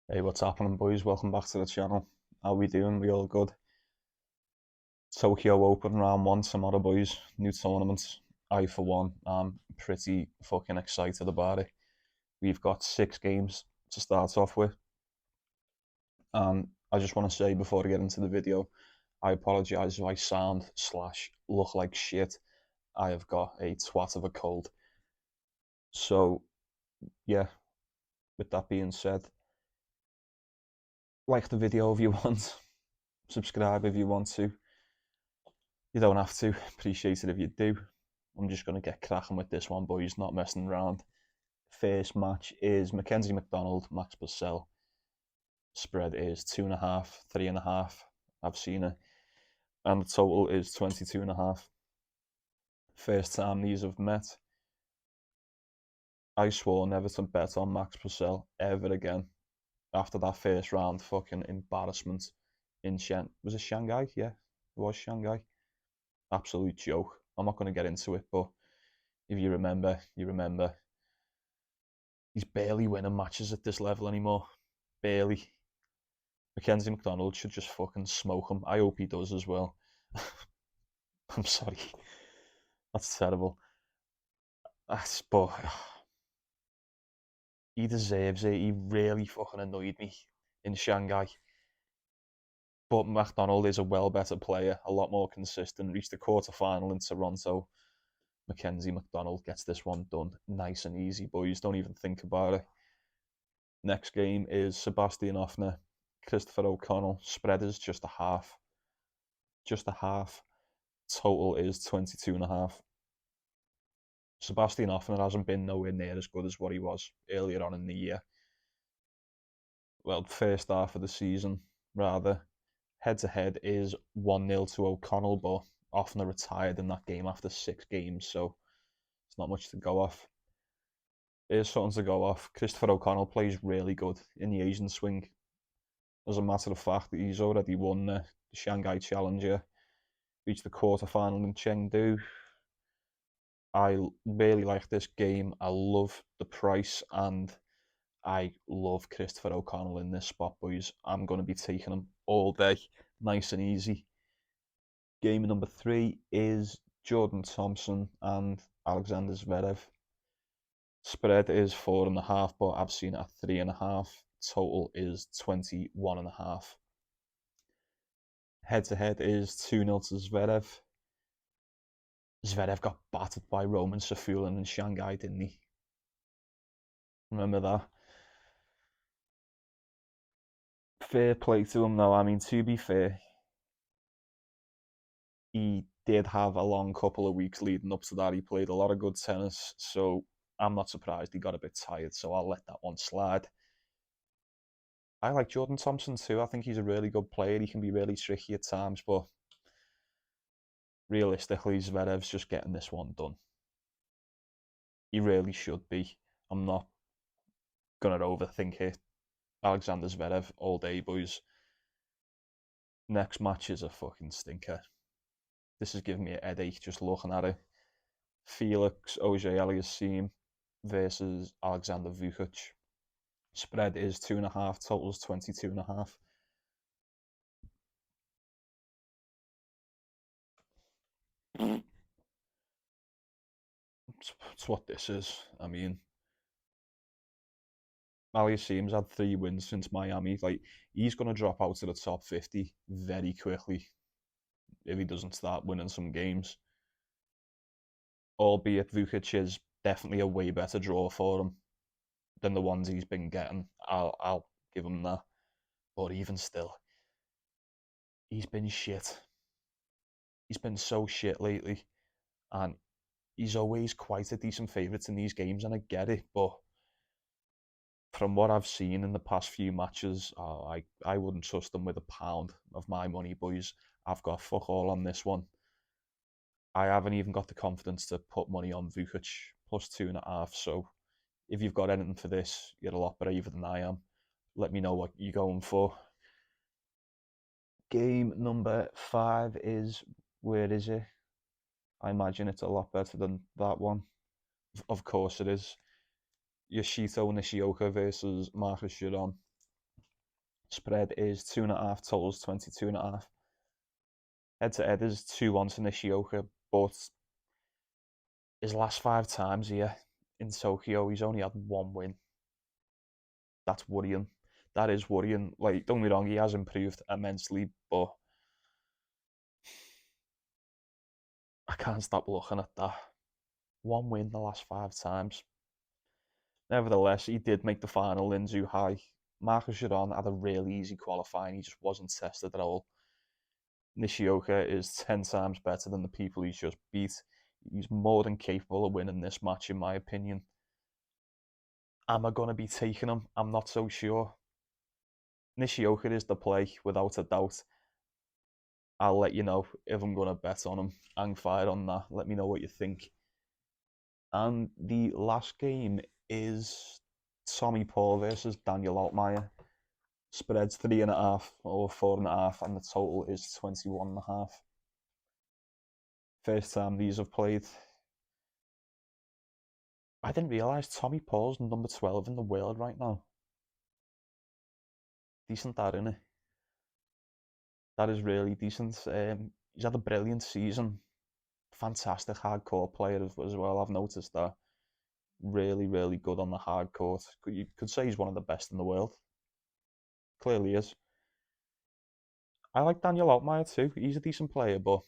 Hey, what's happening, boys? Welcome back to the channel. How we doing? We all good? Tokyo Open round one tomorrow, boys. New tournament. I, for one, am pretty fucking excited about it. We've got 6 games to start off with. And I just want to say before I get into the video, I apologise if I sound slash look like shit. I have got a twat of a cold. So, yeah, with that being said, like the video if you want, subscribe if you want to. You don't have to. Appreciate it if you do. I'm just going to get cracking with this one, boys. Not messing around. First match is Mackenzie McDonald, Max Purcell. Spread is 2.5, 3.5. I've seen it. And the total is 22.5. First time these have met. I swore never to bet on Max Purcell ever again. After that first round, fucking embarrassment in was it Shanghai? Yeah, it was Shanghai. Absolute joke. I'm not going to get into it, but if you remember, you remember. He's barely winning matches at this level anymore. Barely. Mackenzie McDonald should just fucking smoke him. I hope he does as well. I'm sorry. That's terrible. But he deserves it. He really fucking annoyed me in Shanghai. But McDonald is a well better player, a lot more consistent. Reached the quarter final in Toronto. Mackenzie McDonald gets this one done nice and easy, boys. Don't even think about it. Next game is Sebastian Offner, Christopher O'Connell. Spread is just a half. Just a half. Total is 22.5. Sebastian Offner hasn't been nowhere near as good as what he was earlier on in the year. Well, first half of the season, rather. Head to head is 1-0 to O'Connell, but Offner retired in that game after 6 games, so it's not much to go off. Here's something to go off. Christopher O'Connell plays really good in the Asian swing. As a matter of fact, he's already won the Shanghai Challenger, reached the quarterfinal in Chengdu. I really like this game. I love the price, and I love Christopher O'Connell in this spot, boys. I'm going to be taking him all day, nice and easy. Game number 3 is Jordan Thompson and Alexander Zverev. Spread is 4.5, but I've seen it at 3.5. Total is 21.5. Head to head is 2-0 to Zverev. Zverev got battered by Roman Safulin in Shanghai, didn't he? Remember that? Fair play to him, though. I mean, to be fair, he did have a long couple of weeks leading up to that. He played a lot of good tennis, so I'm not surprised he got a bit tired, so I'll let that one slide. I like Jordan Thompson too. I think he's a really good player. He can be really tricky at times, but realistically, Zverev's just getting this one done. He really should be. I'm not going to overthink it. Alexander Zverev all day, boys. Next match is a fucking stinker. This is giving me a headache just looking at it. Felix Auger-Aliassime versus Alexander Vukic. Spread is 2.5, totals 22.5. It's what this is. I mean, Aliassime's had 3 wins since Miami. Like, he's going to drop out to the top 50 very quickly if he doesn't start winning some games. Albeit Vukic is definitely a way better draw for him than the ones he's been getting. I'll give him that. But even still, he's been shit. He's been so shit lately, and he's always quite a decent favourite in these games, and I get it. But from what I've seen in the past few matches, I wouldn't trust him with a pound of my money, boys. I've got fuck all on this one. I haven't even got the confidence to put money on Vukic plus 2.5. So if you've got anything for this, you're a lot braver than I am. Let me know what you're going for. Game number 5 is, where is it? I imagine it's a lot better than that one. Of course it is. Yoshito Nishioka versus Marcus Giron. Spread is 2.5, totals 22.5. Head to head is 2-1 to Nishioka, but his last 5 times here in Tokyo, he's only had one win. That's worrying. That is worrying. Like, don't get me wrong, he has improved immensely, but I can't stop looking at that. One win the last 5 times. Nevertheless, he did make the final in Zhuhai. Marcus Giron had a really easy qualifying. He just wasn't tested at all. Nishioka is 10 times better than the people he's just beat. He's more than capable of winning this match, in my opinion. Am I going to be taking him? I'm not so sure. Nishioka is the play, without a doubt. I'll let you know if I'm going to bet on him. Hang fire on that. Let me know what you think. And the last game is Tommy Paul versus Daniel Altmaier. Spreads 3.5 or 4.5, and the total is 21.5. First time these have played. I didn't realise Tommy Paul's number 12 in the world right now. Decent that, isn't it? That is really decent. He's had a brilliant season. Fantastic hardcore player as well. I've noticed that. Really, really good on the hard court. You could say he's one of the best in the world. Clearly is. I like Daniel Altmaier too. He's a decent player, but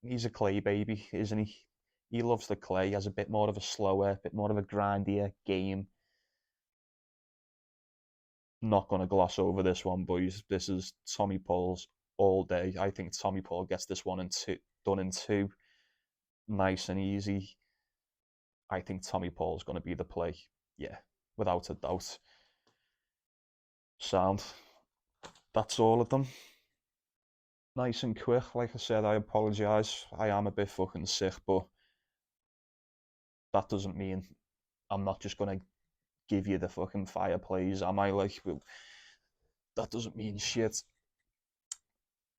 he's a clay baby, isn't he? He loves the clay. He has a bit more of a slower, bit more of a grindier game. Not going to gloss over this one, boys. This is Tommy Paul's all day. I think Tommy Paul gets this one done in two. Nice and easy. I think Tommy Paul's going to be the play. Yeah, without a doubt. Sound. That's all of them. Nice and quick. Like I said, I apologise. I am a bit fucking sick, but that doesn't mean I'm not just going to give you the fucking fire plays, am I? Like, that doesn't mean shit.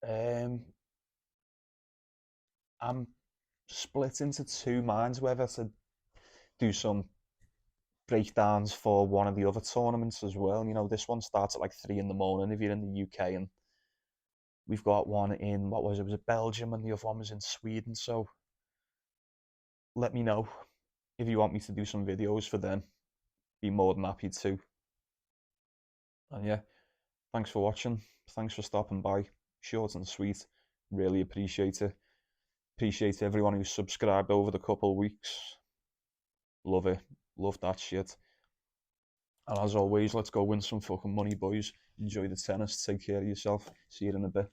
I'm split into two minds whether to do some breakdowns for one of the other tournaments as well. You know, this one starts at like 3 in the morning if you're in the UK, and we've got one in, what was it? Was it Belgium, and the other one was in Sweden. So let me know if you want me to do some videos for them. Be more than happy to. And yeah, thanks for watching. Thanks for stopping by. Short and sweet. Really appreciate it. Appreciate everyone who's subscribed over the couple of weeks. Love it. Love that shit. And as always, let's go win some fucking money, boys. Enjoy the tennis. Take care of yourself. See you in a bit.